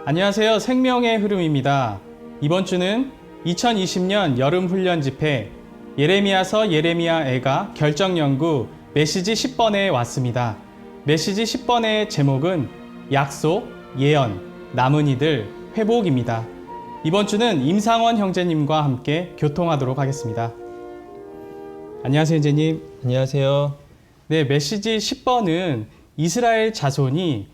안녕하세요. 생명의 흐름입니다. 이번 주는 2020년 여름훈련 집회 예레미야서 예레미야애가 결정연구 메시지 10번에 왔습니다. 메시지 10번의 제목은 약속, 예언, 남은 이들, 회복입니다. 이번 주는 임상원 형제님과 함께 교통하도록 하겠습니다. 안녕하세요, 형제님. 안녕하세요. 네, 메시지 10번은 이스라엘 자손이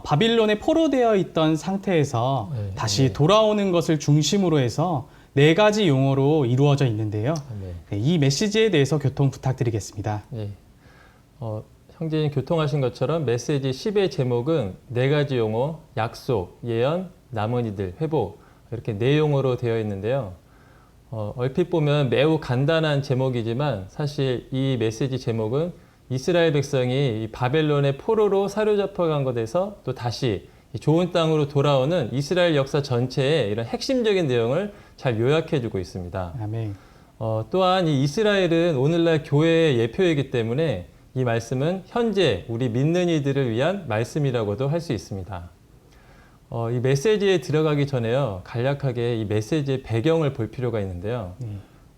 바빌론에 포로되어 있던 상태에서 다시 돌아오는 것을 중심으로 해서 4가지 용어로 이루어져 있는데요. 네, 이 메시지에 대해서 교통 부탁드리겠습니다. 네. 형제님 교통하신 것처럼 메시지 10의 제목은 4가지 용어, 약속, 예언, 남은 이들, 회복 이렇게 4용어로 되어 있는데요. 얼핏 보면 매우 간단한 제목이지만 사실 이 메시지 제목은 이스라엘 백성이 바벨론의 포로로 사로잡혀간 것에서 또 다시 좋은 땅으로 돌아오는 이스라엘 역사 전체의 이런 핵심적인 내용을 잘 요약해주고 있습니다. 아멘. 또한 이 이스라엘은 오늘날 교회의 예표이기 때문에 이 말씀은 현재 우리 믿는 이들을 위한 말씀이라고도 할 수 있습니다. 이 메시지에 들어가기 전에요, 간략하게 이 메시지의 배경을 볼 필요가 있는데요.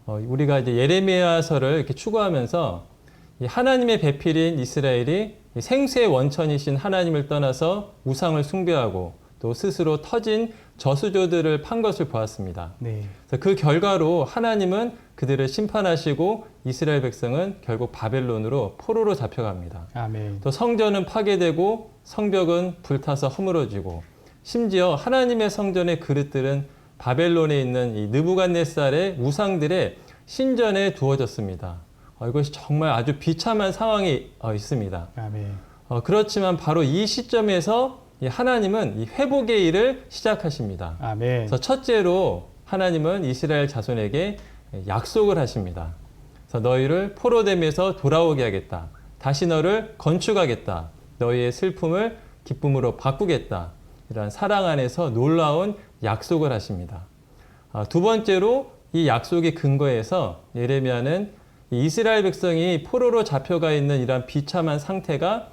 우리가 이제 예레미야서를 이렇게 추구하면서 이 하나님의 배필인 이스라엘이 생수의 원천이신 하나님을 떠나서 우상을 숭배하고 또 스스로 터진 저수조들을 판 것을 보았습니다. 네. 그래서 그 결과로 하나님은 그들을 심판하시고 이스라엘 백성은 결국 바벨론으로 포로로 잡혀갑니다. 아멘. 또 성전은 파괴되고 성벽은 불타서 허물어지고 심지어 하나님의 성전의 그릇들은 바벨론에 있는 이 느부갓네살의 우상들의 신전에 두어졌습니다. 이것이 정말 아주 비참한 상황이 있습니다. 아멘. 그렇지만 바로 이 시점에서 하나님은 이 회복의 일을 시작하십니다. 아멘. 그래서 첫째로 하나님은 이스라엘 자손에게 약속을 하십니다. 그래서 너희를 포로됨에서 돌아오게 하겠다. 다시 너를 건축하겠다. 너희의 슬픔을 기쁨으로 바꾸겠다. 이러한 사랑 안에서 놀라운 약속을 하십니다. 두 번째로 이 약속의 근거에서 예레미야는 이스라엘 백성이 포로로 잡혀가 있는 이러한 비참한 상태가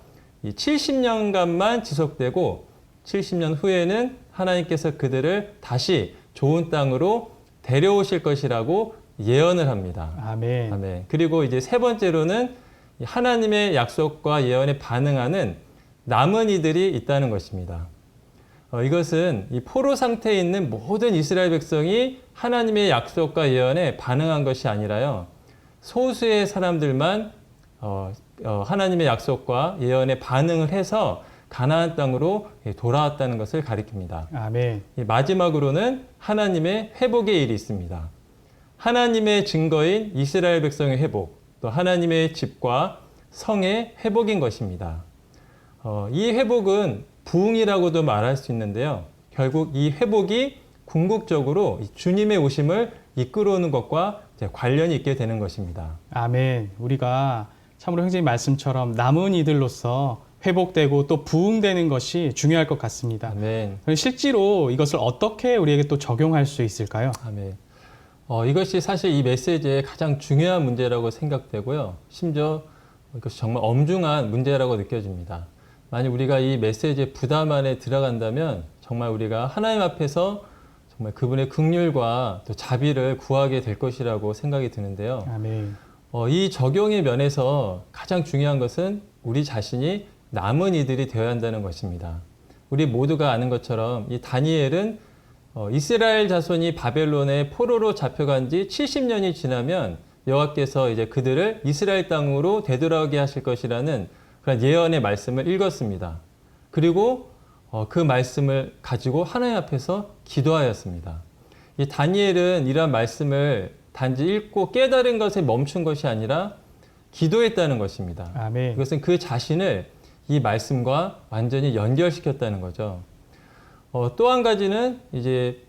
70년간만 지속되고 70년 후에는 하나님께서 그들을 다시 좋은 땅으로 데려오실 것이라고 예언을 합니다. 아멘. 아멘. 그리고 이제 세 번째로는 하나님의 약속과 예언에 반응하는 남은 이들이 있다는 것입니다. 이것은 이 포로 상태에 있는 모든 이스라엘 백성이 하나님의 약속과 예언에 반응한 것이 아니라요, 소수의 사람들만 하나님의 약속과 예언에 반응을 해서 가나안 땅으로 돌아왔다는 것을 가리킵니다. 아멘. 마지막으로는 하나님의 회복의 일이 있습니다. 하나님의 증거인 이스라엘 백성의 회복, 또 하나님의 집과 성의 회복인 것입니다. 이 회복은 부흥이라고도 말할 수 있는데요. 결국 이 회복이 궁극적으로 주님의 오심을 이끌어오는 것과 관련이 있게 되는 것입니다. 아멘. 우리가 참으로 형제님 말씀처럼 남은 이들로서 회복되고 또 부흥되는 것이 중요할 것 같습니다. 아멘. 실제로 이것을 어떻게 우리에게 또 적용할 수 있을까요? 아멘. 이것이 사실 이 메시지의 가장 중요한 문제라고 생각되고요. 심지어 이것이 정말 엄중한 문제라고 느껴집니다. 만약 우리가 이 메시지의 부담 안에 들어간다면 정말 우리가 하나님 앞에서 정말 그분의 긍휼과 또 자비를 구하게 될 것이라고 생각이 드는데요. 아멘. 이 적용의 면에서 가장 중요한 것은 우리 자신이 남은 이들이 되어야 한다는 것입니다. 우리 모두가 아는 것처럼 이 다니엘은 이스라엘 자손이 바벨론에 포로로 잡혀간 지 70년이 지나면 여호와께서 이제 그들을 이스라엘 땅으로 되돌아오게 하실 것이라는 그런 예언의 말씀을 읽었습니다. 그리고 그 말씀을 가지고 하나님 앞에서 기도하였습니다. 이 다니엘은 이러한 말씀을 단지 읽고 깨달은 것에 멈춘 것이 아니라 기도했다는 것입니다. 아멘. 이것은 그 자신을 이 말씀과 완전히 연결시켰다는 거죠. 또 한 가지는 이제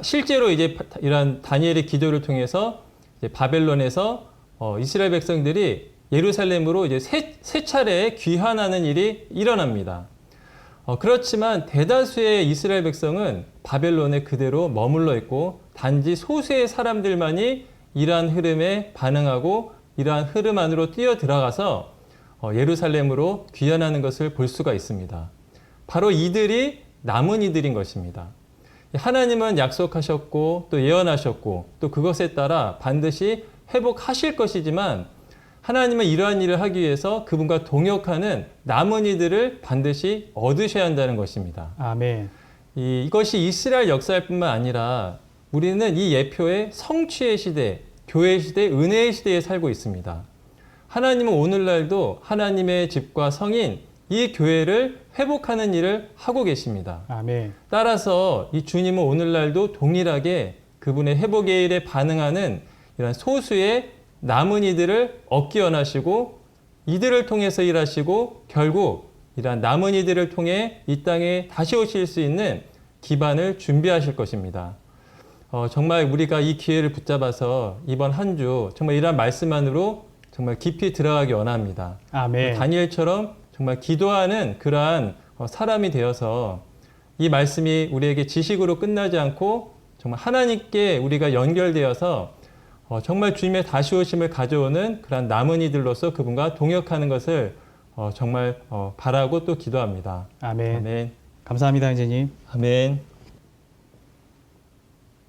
실제로 이제 이러한 다니엘의 기도를 통해서 이제 바벨론에서 이스라엘 백성들이 예루살렘으로 이제 세 차례 귀환하는 일이 일어납니다. 그렇지만 대다수의 이스라엘 백성은 바벨론에 그대로 머물러 있고 단지 소수의 사람들만이 이러한 흐름에 반응하고 이러한 흐름 안으로 뛰어 들어가서 예루살렘으로 귀환하는 것을 볼 수가 있습니다. 바로 이들이 남은 이들인 것입니다. 하나님은 약속하셨고 또 예언하셨고 또 그것에 따라 반드시 회복하실 것이지만 하나님은 이러한 일을 하기 위해서 그분과 동역하는 남은 이들을 반드시 얻으셔야 한다는 것입니다. 아멘. 이것이 이스라엘 역사일 뿐만 아니라 우리는 이 예표의 성취의 시대, 교회의 시대, 은혜의 시대에 살고 있습니다. 하나님은 오늘날도 하나님의 집과 성인, 이 교회를 회복하는 일을 하고 계십니다. 아멘. 따라서 이 주님은 오늘날도 동일하게 그분의 회복의 일에 반응하는 이런 소수의 남은 이들을 얻기 원하시고 이들을 통해서 일하시고 결국 이러한 남은 이들을 통해 이 땅에 다시 오실 수 있는 기반을 준비하실 것입니다. 정말 우리가 이 기회를 붙잡아서 이번 한 주 정말 이러한 말씀 안으로 정말 깊이 들어가기 원합니다. 아멘. 다니엘처럼 정말 기도하는 그러한 사람이 되어서 이 말씀이 우리에게 지식으로 끝나지 않고 정말 하나님께 우리가 연결되어서 정말 주님의 다시 오심을 가져오는 그러한 남은 이들로서 그분과 동역하는 것을 정말 바라고 또 기도합니다. 아멘. 아멘. 감사합니다, 형제님. 아멘.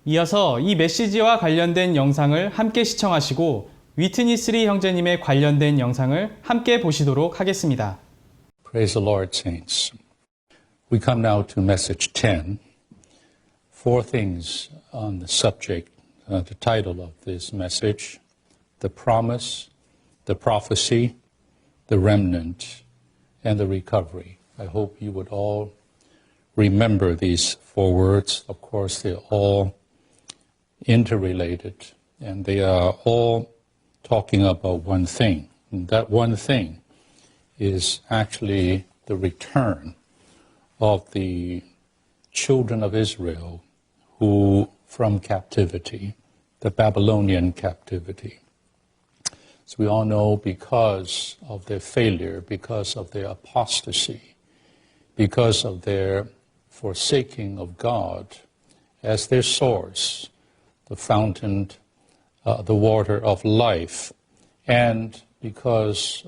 이어서 이 메시지와 관련된 영상을 함께 시청하시고 위트니스리 형제님의 관련된 영상을 함께 보시도록 하겠습니다. Praise the Lord, saints. We come now to message 10. Four things on the subject, the title of this message: the promise, the prophecy, the remnant, and the recovery. I hope you would all remember these four words. Of course, they're all interrelated, and they are all talking about one thing. And that one thing is actually the return of the children of Israel who from captivity, the Babylonian captivity. So we all know because of their failure, because of their apostasy, because of their forsaking of God as their source, the fountain, the water of life, and because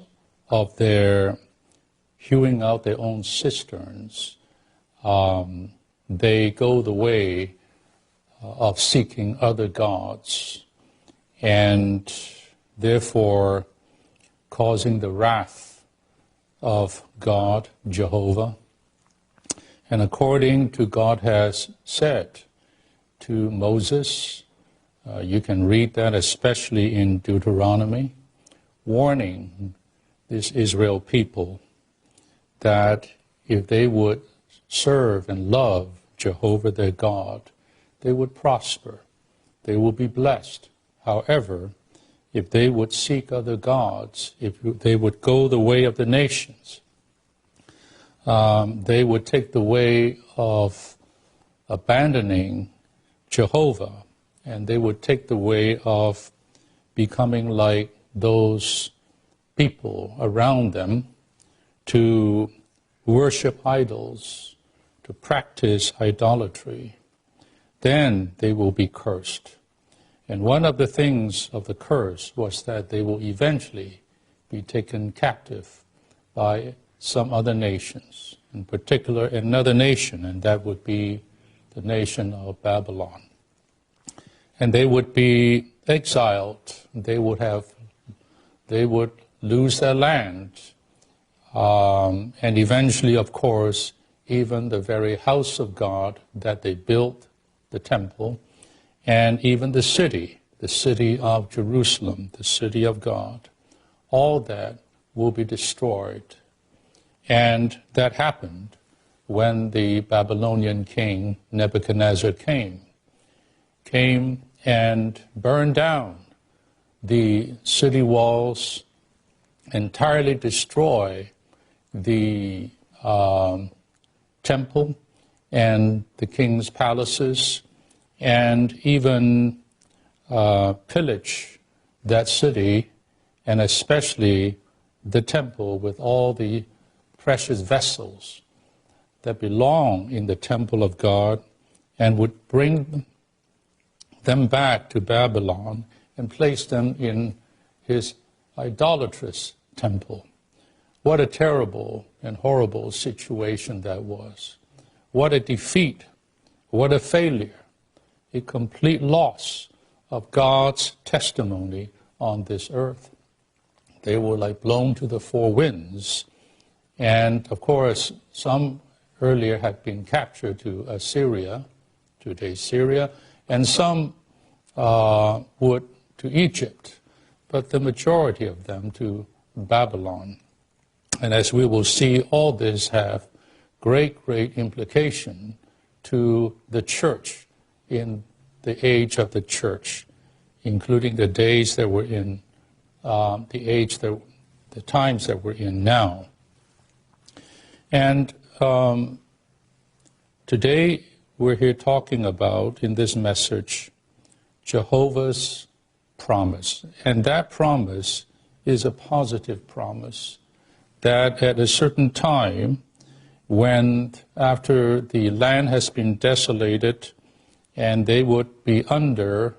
of their hewing out their own cisterns, they go the way of seeking other gods, and therefore causing the wrath of God, Jehovah. And according to God has said to Moses, you can read that especially in Deuteronomy, warning this Israel people that if they would serve and love Jehovah their God, they would prosper, they would be blessed. However, if they would seek other gods, if they would go the way of the nations, they would take the way of abandoning Jehovah, and they would take the way of becoming like those people around them, to worship idols, to practice idolatry. Then they will be cursed. And one of the things of the curse was that they will eventually be taken captive by some other nations, in particular another nation, and that would be the nation of Babylon. And they would be exiled. They would lose their land, and eventually, of course, even the very house of God that they built, the temple, and even the city of Jerusalem, the city of God, all that will be destroyed. And that happened when the Babylonian king Nebuchadnezzar came and burned down the city walls, entirely destroy the temple and the king's palaces, and even pillage that city, and especially the temple with all the precious vessels that belong in the temple of God, and would bring them back to Babylon and place them in his idolatrous temple. What a terrible and horrible situation that was. what a defeat, what a failure, a complete loss of God's testimony on this earth. They were like blown to the four winds. And of course, some earlier had been captured to Assyria, today's Syria, and some would to Egypt, but the majority of them to Babylon. And as we will see, all this have great, great implication to the church in the age of the church, including the days that we're in, the times that we're in now. And today we're here talking about, in this message, Jehovah's promise. And that promise is a positive promise, that at a certain time, when after the land has been desolated and they would be under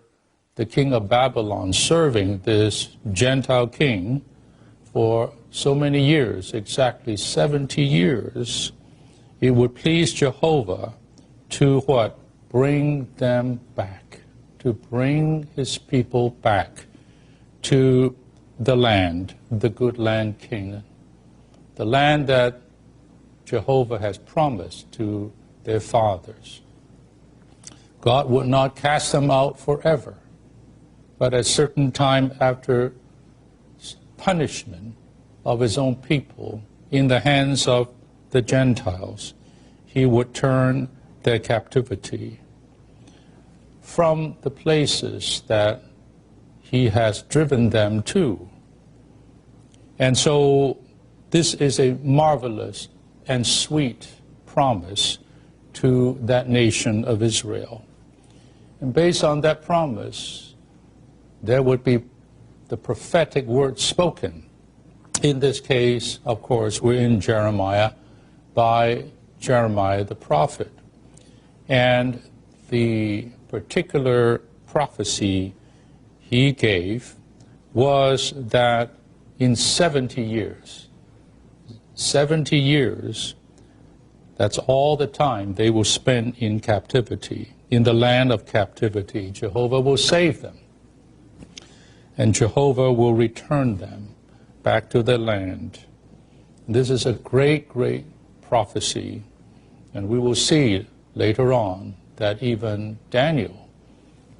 the king of Babylon, serving this Gentile king for so many years, exactly 70 years, it would please Jehovah to what? Bring them back, to bring his people back to the land, the good land Canaan, the land that Jehovah has promised to their fathers. God would not cast them out forever, but at a certain time, after punishment of his own people in the hands of the Gentiles, he would turn their captivity from the places that he has driven them to. And so this is a marvelous and sweet promise to that nation of Israel. And based on that promise, there would be the prophetic word spoken. In this case, of course, we're in Jeremiah, by Jeremiah the prophet. And the particular prophecy he gave was that in 70 years, that's all the time they will spend in captivity, in the land of captivity. Jehovah will save them, and Jehovah will return them back to their land. This is a great, great prophecy, and we will see later on that even Daniel,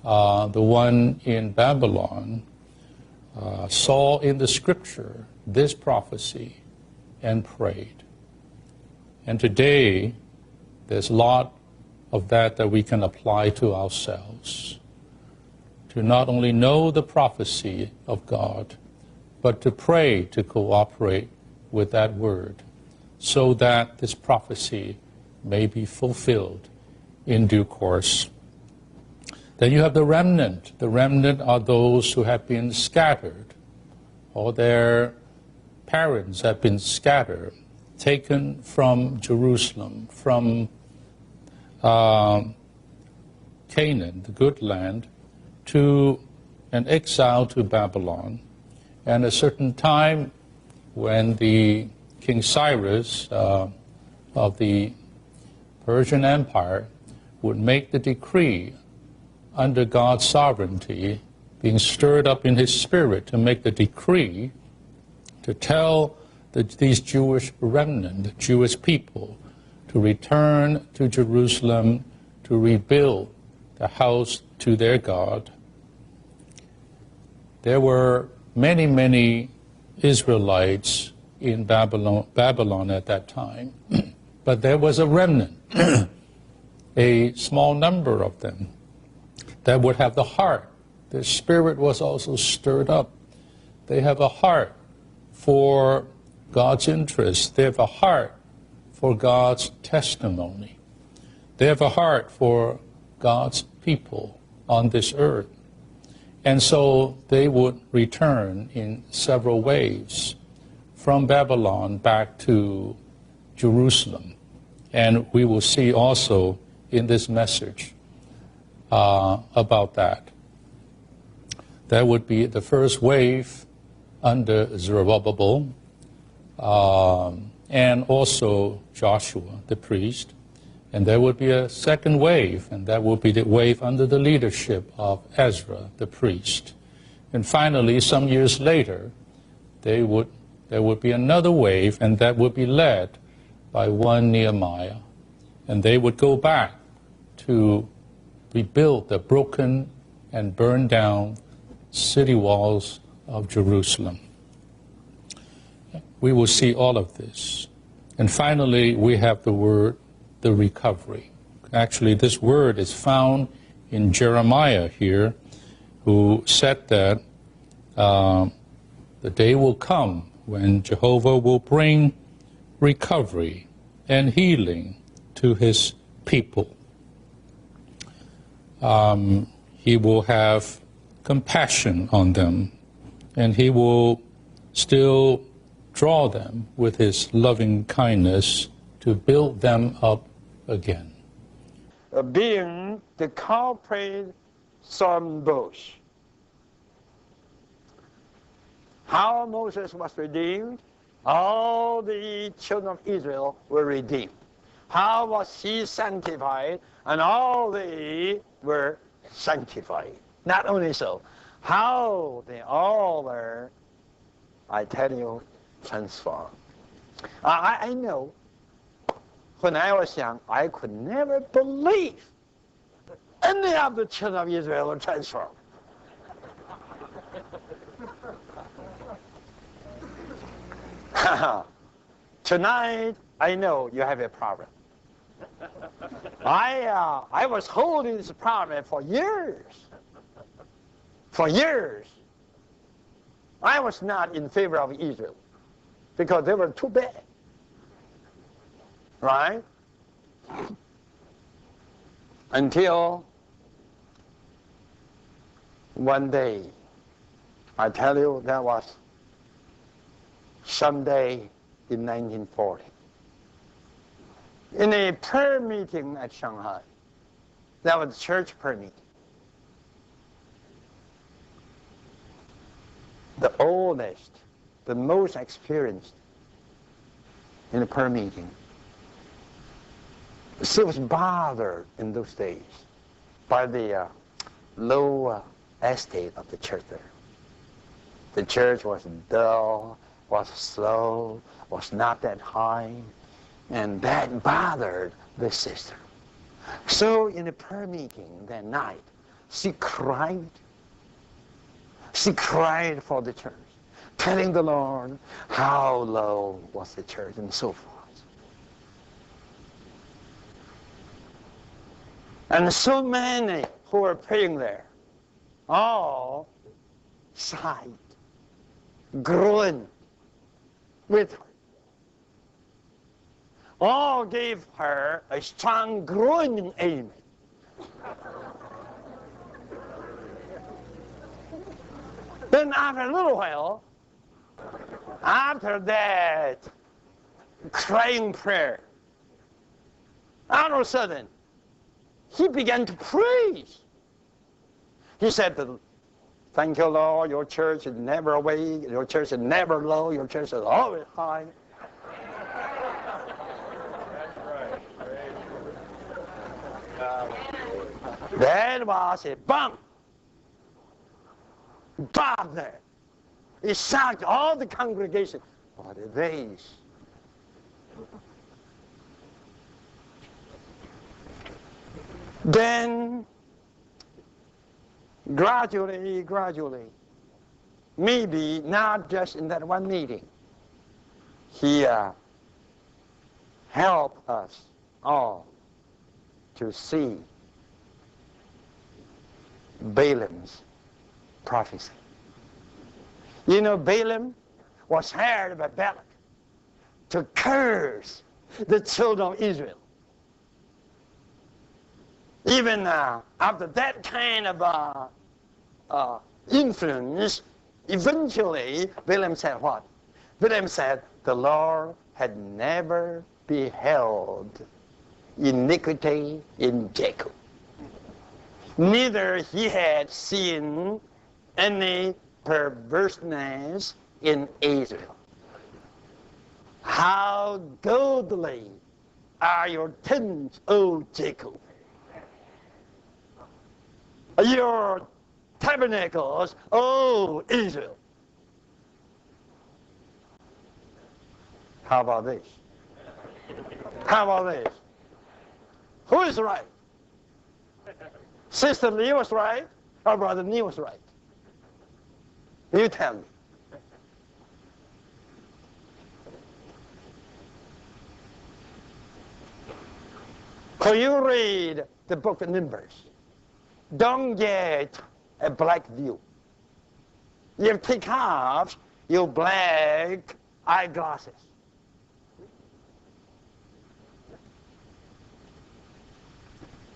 the one in Babylon, saw in the scripture this prophecy and prayed. And today, there's a lot of that we can apply to ourselves, to not only know the prophecy of God, but to pray to cooperate with that word, so that this prophecy may be fulfilled in due course. Then you have the remnant. The remnant are those who have been scattered, or their parents have been scattered, taken from Jerusalem, from Canaan, the good land, to an exile to Babylon. And a certain time when the King Cyrus of the Persian Empire would make the decree under God's sovereignty, being stirred up in his spirit to make the decree to tell these Jewish remnant, the Jewish people, to return to Jerusalem to rebuild the house to their God. There were many, many Israelites in Babylon at that time, but there was a remnant, a small number of them, that would have the heart. Their spirit was also stirred up. They have a heart for God's interest. They have a heart for God's testimony. They have a heart for God's people on this earth. And so they would return in several ways from Babylon back to Jerusalem. And we will see also in this message about that. That would be the first wave under Zerubbabel, and also Joshua, the priest. And there would be a second wave, and that would be the wave under the leadership of Ezra, the priest. And finally, some years later, there would be another wave, and that would be led by one Nehemiah. And they would go back to rebuild the broken and burned down city walls of Jerusalem. We will see all of this. And finally, we have the word, the recovery. Actually, this word is found in Jeremiah here, who said that the day will come when Jehovah will bring recovery and healing to his people. He will have compassion on them, and he will still draw them with his loving kindness to build them up again. Being the culprit thorn bush. How Moses was redeemed, all the children of Israel were redeemed. How was he sanctified, and all they were sanctified. Not only so, how they all were, I tell you, transformed. I know, when I was young, I could never believe any of the children of Israel were transformed. Tonight, I know you have a problem. I was holding this problem for years. For years. I was not in favor of Israel because they were too bad. Right? Until one day, I tell you, that was someday in 1940. In a prayer meeting at Shanghai, that was a church prayer meeting. The oldest, the most experienced in a prayer meeting, she was bothered in those days by the low estate of the church there. The church was dull, was slow, was not that high, and that bothered the sister. So in a prayer meeting that night, she cried. She cried for the church, telling the Lord how low was the church and so forth. And so many who were praying there all sighed, groaned with her. All gave her a strong groaning amen. Then after a little while, after that crying prayer, all of a sudden, he began to praise. He said, "Thank you, Lord, your church is never away, your church is never low, your church is always high." That was a bump. Bob there. It shocked all the congregation. What are these? Then, gradually, maybe not just in that one meeting, he helped us all to see Balaam's prophecy. You know, Balaam was hired by Balak to curse the children of Israel. Even after that kind of influence, eventually Balaam said what? Balaam said, "The Lord had never beheld iniquity in Jacob. Neither he had seen any perverseness in Israel." How godly are your tents, O Jacob. Your tabernacles, O Israel. How about this? How about this? Who is right? Sister Lee was right, or Brother Nee was right? You tell me. When you read the book of Numbers, don't get a black view. You take off your black eyeglasses.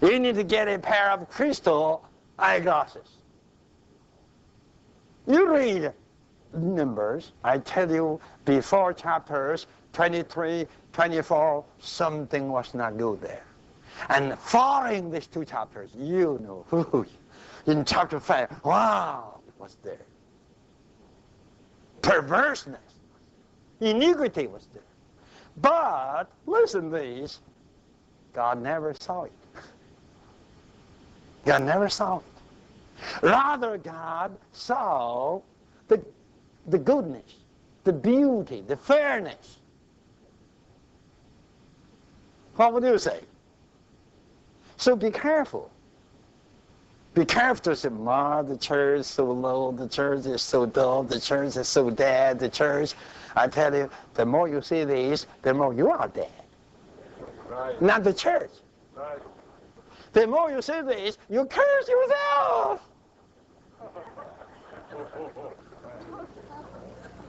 You need to get a pair of crystal eyeglasses. You read Numbers, I tell you, before chapters 23, 24, something was not good there. And following these two chapters, you know, in chapter 5, wow, what's there? Perverseness, iniquity was there. But, listen to this, God never saw it. God never saw it. Rather, God saw the goodness, the beauty, the fairness. What would you say? So be careful. Be careful to say, the church is so low, the church is so dull, the church is so dead, the church. I tell you, the more you see these, the more you are dead. Right. Not the church. Right. The more you see this, you curse yourself.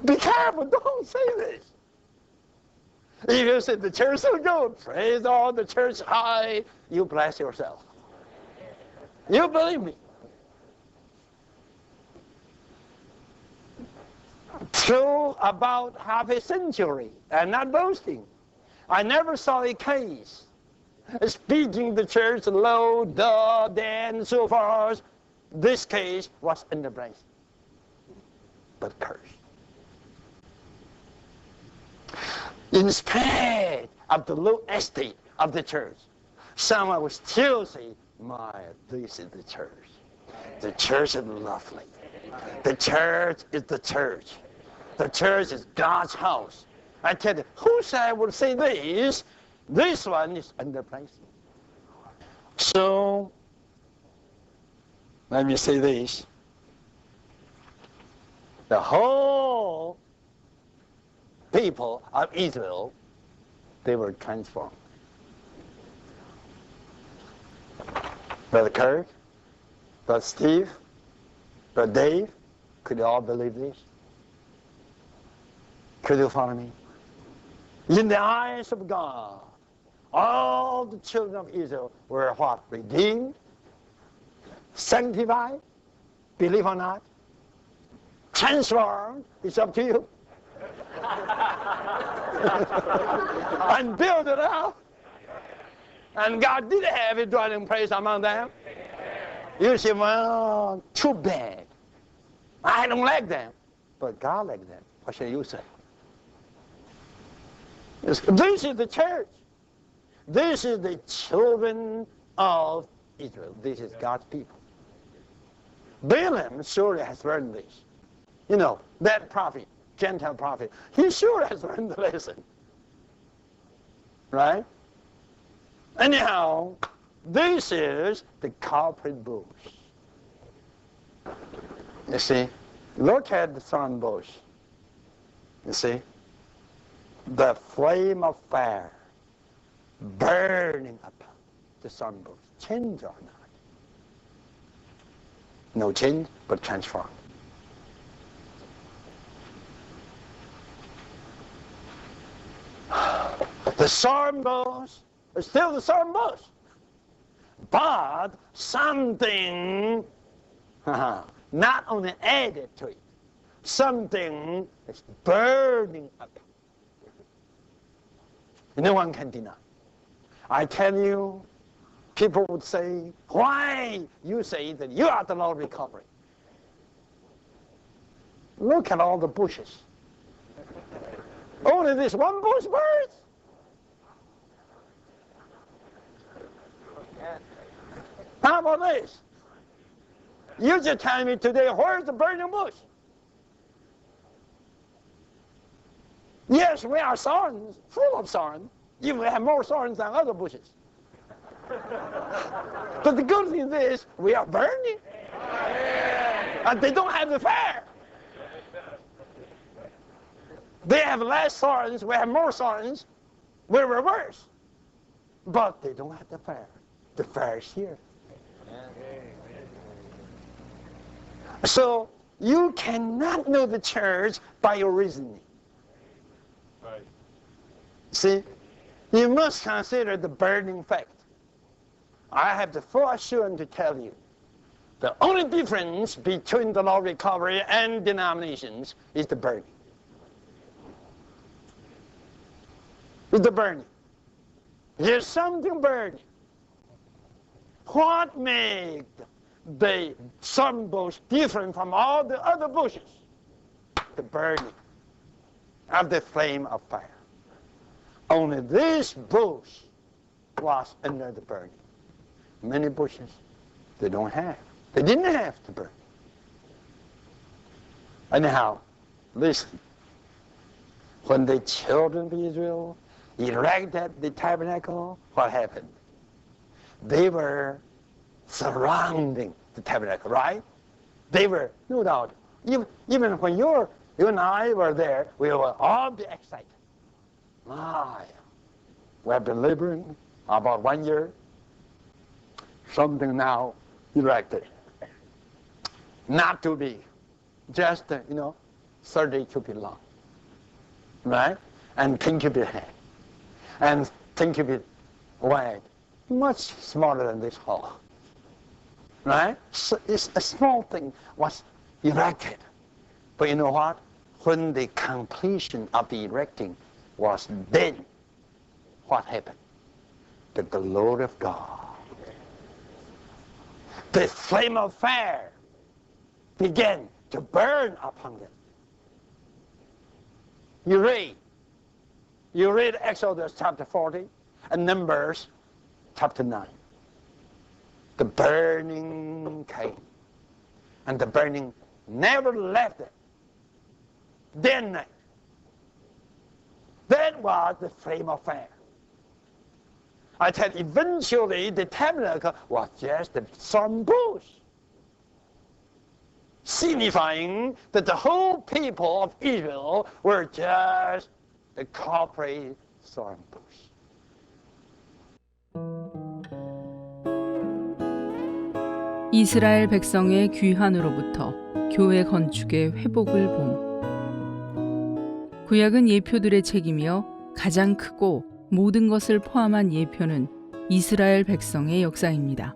Be careful, don't say this. If you say the church is good, praise all the church high, you bless yourself. You believe me. Through about half a century, and not boasting, I never saw a case speaking the church low, dull, dead, and so forth. This case was in the place, but cursed. In spite of the low estate of the church, someone will still say, this is the church. The church is lovely. The church is the church. The church is God's house. I tell you, who said I would say this? This one is in the place. So, let me say this. The whole people of Israel, they were transformed. Brother Kirk, Brother Steve, Brother Dave, could you all believe this? Could you follow me? In the eyes of God, all the children of Israel were what? Redeemed, sanctified, believe or not, transformed, it's up to you. And build it up. And God did have a dwelling place among them. You say, well, too bad. I don't like them. But God likes them. What shall you say? This is the church. This is the children of Israel. This is God's people. Balaam surely has learned this. You know, that prophet, Gentile prophet, he sure has learned the lesson. Right? Anyhow, this is the culprit bush. You see, look at the thorn bush. You see, the flame of fire burning up the thorn bush. Change or not? No change, but transform. The thorn bush is still the thorn bush, but something not only added to it, something is burning up. No one can deny. I tell you, people would say, why you say that you are the Lord recovery? Look at all the bushes. Only this one bush burns. How about this? You just tell me today, where's the burning bush? Yes, we are thorns, full of thorns. Even we have more thorns than other bushes. But the good thing is, we are burning. And they don't have the fire. They have less thorns, we have more thorns. We're reversed. But they don't have the fire. The fire is here. So you cannot know the church by your reasoning. Right. See, you must consider the burning fact. I have the full assurance to tell you, the only difference between the law of recovery and denominations is the burning. It's the burning. There's something burning. What makes the sun bush different from all the other bushes? The burning of the flame of fire. Only this bush was under the burning. Many bushes, they don't have. They didn't have to burn. Anyhow, listen. When the children of Israel erected the tabernacle, what happened? They were surrounding the tabernacle, right? They were, no doubt, even when you and I were there, we will all be excited. My, we have been laboring about 1 year. Something now erected. Not too big. Just, 30 cubit long. Right? And 10 cubit high. And 10 cubit wide. Much smaller than this hall. Right? So it's a small thing was erected. But you know what? When the completion of the erecting was done, what happened? The glory of God. The flame of fire began to burn upon them. You read Exodus chapter 40 and Numbers chapter 9. The burning came, and the burning never left it. Day and night. That was the flame of fire. I tell you, eventually the tabernacle was just a thorn bush, signifying that the whole people of Israel were just a corporate thorn bush. 이스라엘 백성의 귀환으로부터 교회 건축의 회복을 봄. 구약은 예표들의 책이며 가장 크고 모든 것을 포함한 예표는 이스라엘 백성의 역사입니다.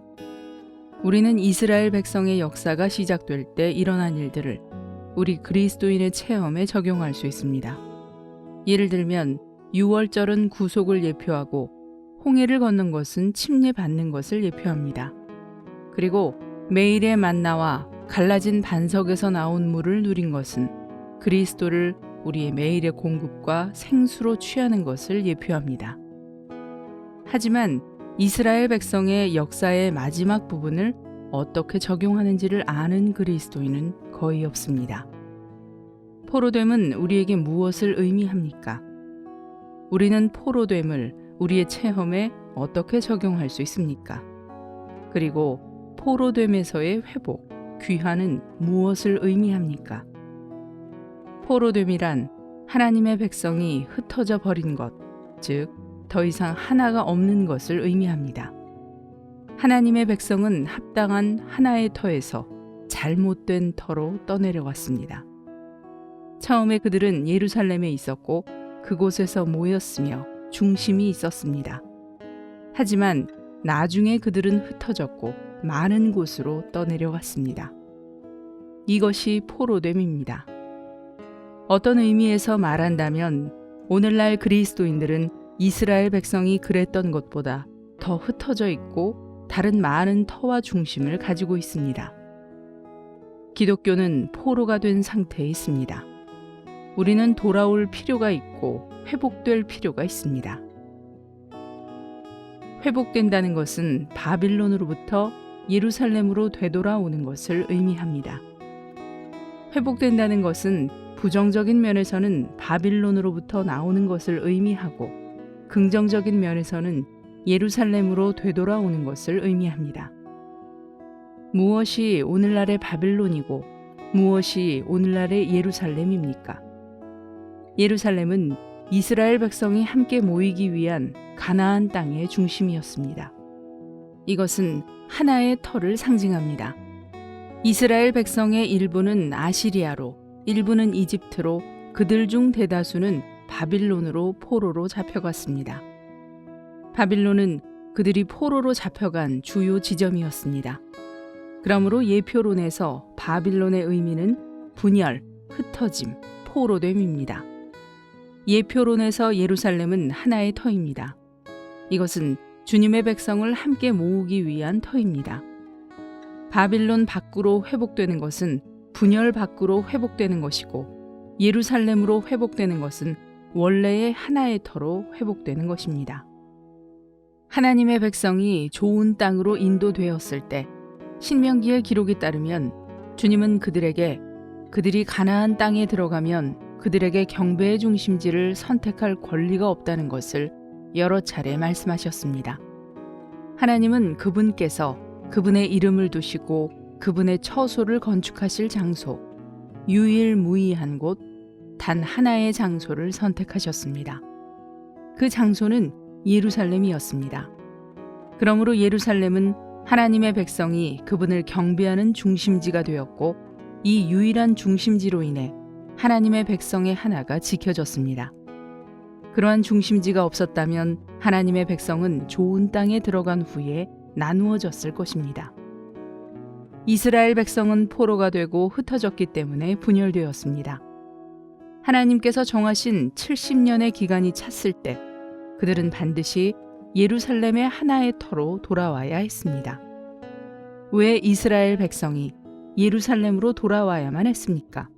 우리는 이스라엘 백성의 역사가 시작될 때 일어난 일들을 우리 그리스도인의 체험에 적용할 수 있습니다. 예를 들면 유월절은 구속을 예표하고 홍해를 걷는 것은 침례받는 것을 예표합니다. 그리고 매일의 만나와 갈라진 반석에서 나온 물을 누린 것은 그리스도를 우리의 매일의 공급과 생수로 취하는 것을 예표합니다. 하지만 이스라엘 백성의 역사의 마지막 부분을 어떻게 적용하는지를 아는 그리스도인은 거의 없습니다. 포로됨은 우리에게 무엇을 의미합니까? 우리는 포로됨을 우리의 체험에 어떻게 적용할 수 있습니까? 그리고 포로됨에서의 회복, 귀환은 무엇을 의미합니까? 포로됨이란 하나님의 백성이 흩어져 버린 것, 즉 더 이상 하나가 없는 것을 의미합니다. 하나님의 백성은 합당한 하나의 터에서 잘못된 터로 떠내려왔습니다. 처음에 그들은 예루살렘에 있었고 그곳에서 모였으며 중심이 있었습니다. 하지만 나중에 그들은 흩어졌고 많은 곳으로 떠내려갔습니다. 이것이 포로됨입니다. 어떤 의미에서 말한다면 오늘날 그리스도인들은 이스라엘 백성이 그랬던 것보다 더 흩어져 있고 다른 많은 터와 중심을 가지고 있습니다. 기독교는 포로가 된 상태에 있습니다. 우리는 돌아올 필요가 있고 회복될 필요가 있습니다. 회복된다는 것은 바빌론으로부터 예루살렘으로 되돌아오는 것을 의미합니다. 회복된다는 것은 부정적인 면에서는 바빌론으로부터 나오는 것을 의미하고 긍정적인 면에서는 예루살렘으로 되돌아오는 것을 의미합니다. 무엇이 오늘날의 바빌론이고 무엇이 오늘날의 예루살렘입니까? 예루살렘은 이스라엘 백성이 함께 모이기 위한 가나안 땅의 중심이었습니다. 이것은 하나의 터를 상징합니다. 이스라엘 백성의 일부는 아시리아로, 일부는 이집트로, 그들 중 대다수는 바빌론으로 포로로 잡혀갔습니다. 바빌론은 그들이 포로로 잡혀간 주요 지점이었습니다. 그러므로 예표론에서 바빌론의 의미는 분열, 흩어짐, 포로됨입니다. 예표론에서 예루살렘은 하나의 터입니다. 이것은 주님의 백성을 함께 모으기 위한 터입니다. 바빌론 밖으로 회복되는 것은 분열 밖으로 회복되는 것이고 예루살렘으로 회복되는 것은 원래의 하나의 터로 회복되는 것입니다. 하나님의 백성이 좋은 땅으로 인도되었을 때 신명기의 기록에 따르면 주님은 그들에게 그들이 가나안 땅에 들어가면 그들에게 경배의 중심지를 선택할 권리가 없다는 것을 여러 차례 말씀하셨습니다. 하나님은 그분께서 그분의 이름을 두시고 그분의 처소를 건축하실 장소, 유일무이한 곳, 단 하나의 장소를 선택하셨습니다. 그 장소는 예루살렘이었습니다. 그러므로 예루살렘은 하나님의 백성이 그분을 경배하는 중심지가 되었고 이 유일한 중심지로 인해 하나님의 백성의 하나가 지켜졌습니다. 그러한 중심지가 없었다면 하나님의 백성은 좋은 땅에 들어간 후에 나누어졌을 것입니다. 이스라엘 백성은 포로가 되고 흩어졌기 때문에 분열되었습니다. 하나님께서 정하신 70년의 기간이 찼을 때 그들은 반드시 예루살렘의 하나의 터로 돌아와야 했습니다. 왜 이스라엘 백성이 예루살렘으로 돌아와야만 했습니까?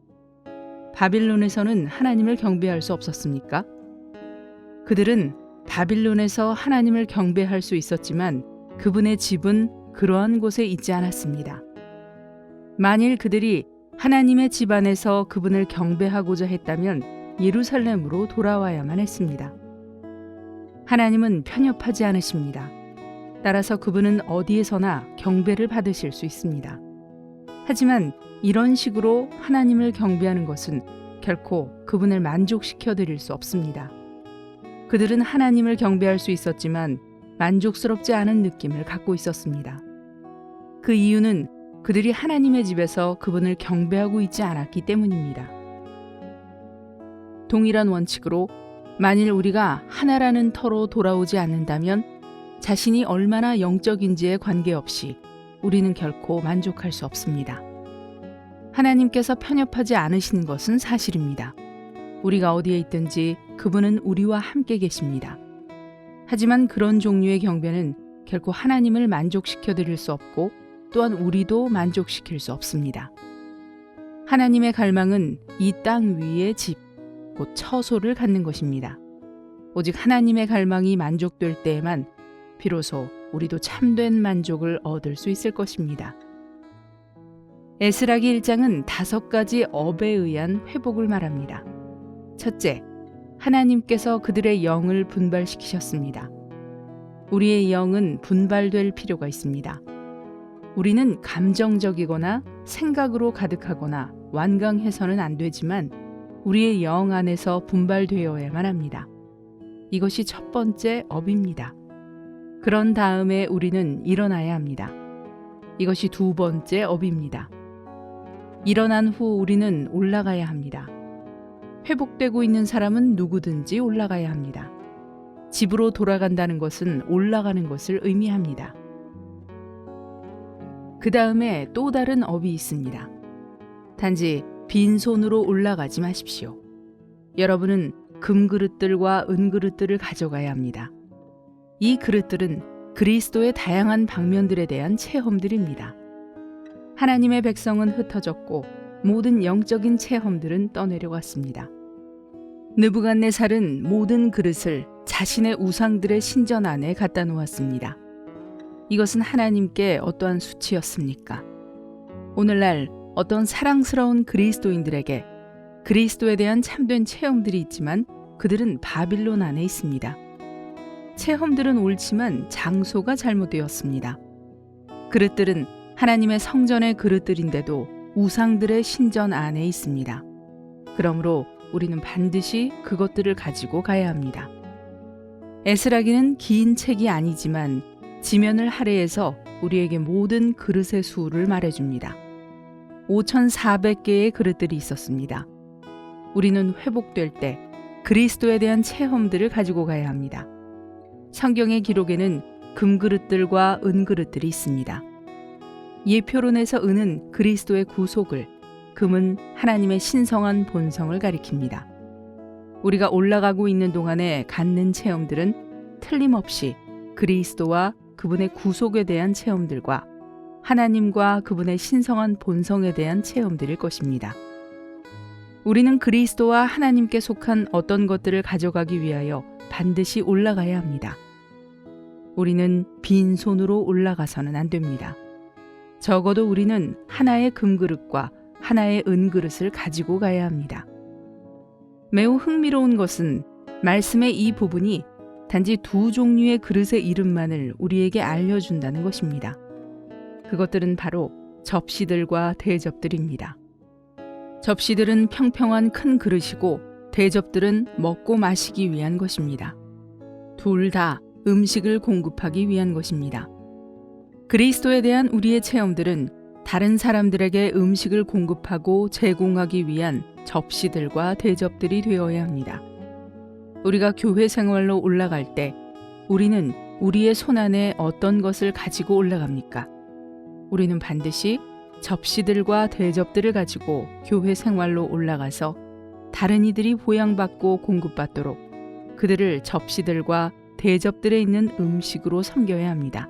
바빌론에서는 하나님을 경배할 수 없었습니까? 그들은 바빌론에서 하나님을 경배할 수 있었지만 그분의 집은 그러한 곳에 있지 않았습니다. 만일 그들이 하나님의 집 안에서 그분을 경배하고자 했다면 예루살렘으로 돌아와야만 했습니다. 하나님은 편협하지 않으십니다. 따라서 그분은 어디에서나 경배를 받으실 수 있습니다. 하지만 이런 식으로 하나님을 경배하는 것은 결코 그분을 만족시켜 드릴 수 없습니다. 그들은 하나님을 경배할 수 있었지만 만족스럽지 않은 느낌을 갖고 있었습니다. 그 이유는 그들이 하나님의 집에서 그분을 경배하고 있지 않았기 때문입니다. 동일한 원칙으로 만일 우리가 하나라는 터로 돌아오지 않는다면 자신이 얼마나 영적인지에 관계없이 우리는 결코 만족할 수 없습니다. 하나님께서 편협하지 않으신 것은 사실입니다. 우리가 어디에 있든지 그분은 우리와 함께 계십니다. 하지만 그런 종류의 경배는 결코 하나님을 만족시켜 드릴 수 없고 또한 우리도 만족시킬 수 없습니다. 하나님의 갈망은 이 땅 위의 집, 곧 처소를 갖는 것입니다. 오직 하나님의 갈망이 만족될 때에만 비로소 우리도 참된 만족을 얻을 수 있을 것입니다. 에스라기 1장은 5가지 업에 의한 회복을 말합니다. 첫째, 하나님께서 그들의 영을 분발시키셨습니다. 우리의 영은 분발될 필요가 있습니다. 우리는 감정적이거나 생각으로 가득하거나 완강해서는 안 되지만 우리의 영 안에서 분발되어야만 합니다. 이것이 첫 번째 업입니다. 그런 다음에 우리는 일어나야 합니다. 이것이 두 번째 업입니다. 일어난 후 우리는 올라가야 합니다. 회복되고 있는 사람은 누구든지 올라가야 합니다. 집으로 돌아간다는 것은 올라가는 것을 의미합니다. 그 다음에 또 다른 업이 있습니다. 단지 빈손으로 올라가지 마십시오. 여러분은 금그릇들과 은그릇들을 가져가야 합니다. 이 그릇들은 그리스도의 다양한 방면들에 대한 체험들입니다. 하나님의 백성은 흩어졌고 모든 영적인 체험들은 떠내려갔습니다. 느부갓네살은 모든 그릇을 자신의 우상들의 신전 안에 갖다 놓았습니다. 이것은 하나님께 어떠한 수치였습니까? 오늘날 어떤 사랑스러운 그리스도인들에게 그리스도에 대한 참된 체험들이 있지만 그들은 바빌론 안에 있습니다. 체험들은 옳지만 장소가 잘못되었습니다. 그릇들은 하나님의 성전의 그릇들인데도 우상들의 신전 안에 있습니다. 그러므로 우리는 반드시 그것들을 가지고 가야 합니다. 에스라기는 긴 책이 아니지만 지면을 할애해서 우리에게 모든 그릇의 수를 말해줍니다. 5,400개의 그릇들이 있었습니다. 우리는 회복될 때 그리스도에 대한 체험들을 가지고 가야 합니다. 성경의 기록에는 금그릇들과 은그릇들이 있습니다. 예표론에서 은은 그리스도의 구속을, 금은 하나님의 신성한 본성을 가리킵니다. 우리가 올라가고 있는 동안에 갖는 체험들은 틀림없이 그리스도와 그분의 구속에 대한 체험들과 하나님과 그분의 신성한 본성에 대한 체험들일 것입니다. 우리는 그리스도와 하나님께 속한 어떤 것들을 가져가기 위하여 반드시 올라가야 합니다. 우리는 빈손으로 올라가서는 안 됩니다. 적어도 우리는 하나의 금그릇과 하나의 은그릇을 가지고 가야 합니다. 매우 흥미로운 것은 말씀의 이 부분이 단지 두 종류의 그릇의 이름만을 우리에게 알려준다는 것입니다. 그것들은 바로 접시들과 대접들입니다. 접시들은 평평한 큰 그릇이고 대접들은 먹고 마시기 위한 것입니다. 둘 다 음식을 공급하기 위한 것입니다. 그리스도에 대한 우리의 체험들은 다른 사람들에게 음식을 공급하고 제공하기 위한 접시들과 대접들이 되어야 합니다. 우리가 교회 생활로 올라갈 때 우리는 우리의 손 안에 어떤 것을 가지고 올라갑니까? 우리는 반드시 접시들과 대접들을 가지고 교회 생활로 올라가서 다른 이들이 보양받고 공급받도록 그들을 접시들과 대접들에 있는 음식으로 섬겨야 합니다.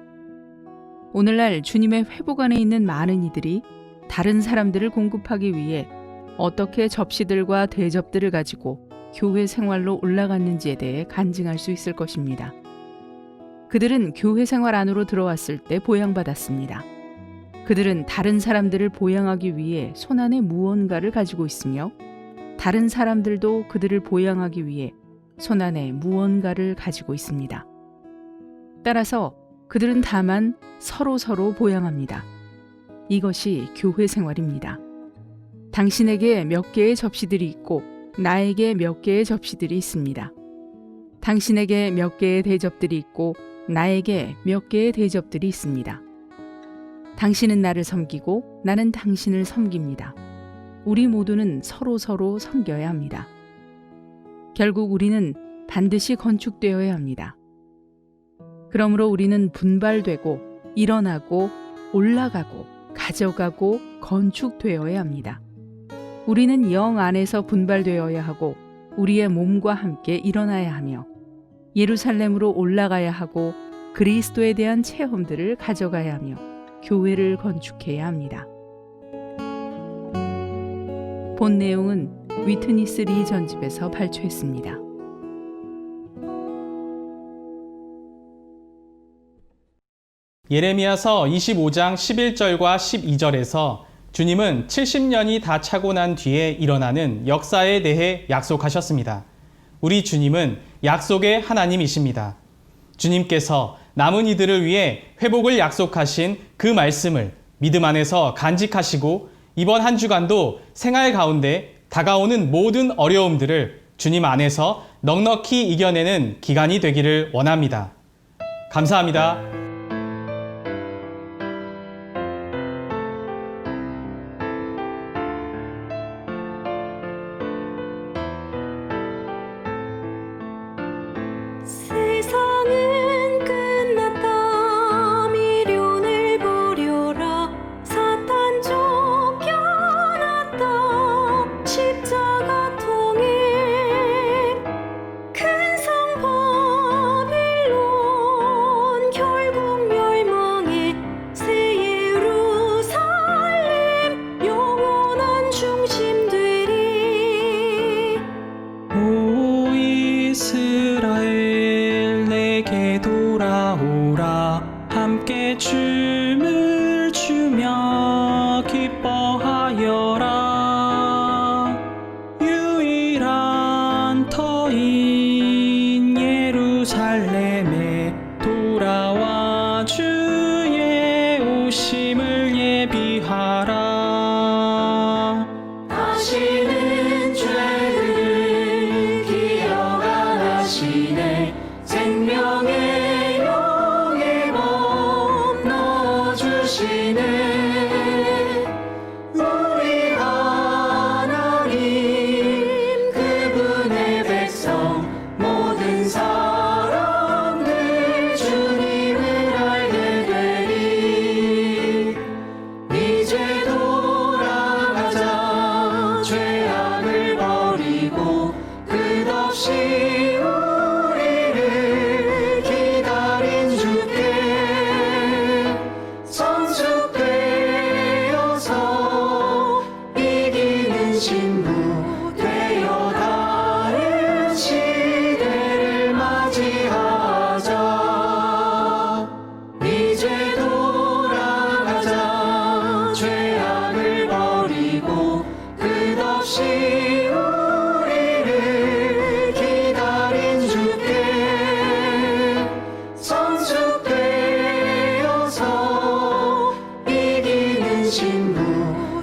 오늘날 주님의 회복 안에 있는 많은 이들이 다른 사람들을 공급하기 위해 어떻게 접시들과 대접들을 가지고 교회 생활로 올라갔는지에 대해 간증할 수 있을 것입니다. 그들은 교회 생활 안으로 들어왔을 때 보양받았습니다. 그들은 다른 사람들을 보양하기 위해 손안에 무언가를 가지고 있으며 다른 사람들도 그들을 보양하기 위해 손안에 무언가를 가지고 있습니다. 따라서 그들은 다만 서로 보양합니다. 이것이 교회 생활입니다. 당신에게 몇 개의 접시들이 있고 나에게 몇 개의 접시들이 있습니다. 당신에게 몇 개의 대접들이 있고 나에게 몇 개의 대접들이 있습니다. 당신은 나를 섬기고 나는 당신을 섬깁니다. 우리 모두는 서로 섬겨야 합니다. 결국 우리는 반드시 건축되어야 합니다. 그러므로 우리는 분발되고 일어나고 올라가고 가져가고 건축되어야 합니다. 우리는 영 안에서 분발되어야 하고 우리의 몸과 함께 일어나야 하며 예루살렘으로 올라가야 하고 그리스도에 대한 체험들을 가져가야 하며 교회를 건축해야 합니다. 본 내용은 위트니스 리 전집에서 발췌했습니다. 예레미야서 25장 11절과 12절에서 주님은 70년이 다 차고 난 뒤에 일어나는 역사에 대해 약속하셨습니다. 우리 주님은 약속의 하나님이십니다. 주님께서 남은 이들을 위해 회복을 약속하신 그 말씀을 믿음 안에서 간직하시고 이번 한 주간도 생활 가운데 다가오는 모든 어려움들을 주님 안에서 넉넉히 이겨내는 기간이 되기를 원합니다. 감사합니다. 세상은 끝났다. 미련을 버려라. 사탄 쫓겨났다. 십자가 통해 큰 성 바빌론 결국 끝없이 우리를 기다린 주께 성숙되어서 이기는 신부 되어 다른 시대를 맞이하자. 이제 돌아가자. 죄악을 버리고 끝없이 우리를 기다린 주께 성숙되어서 이기는 신부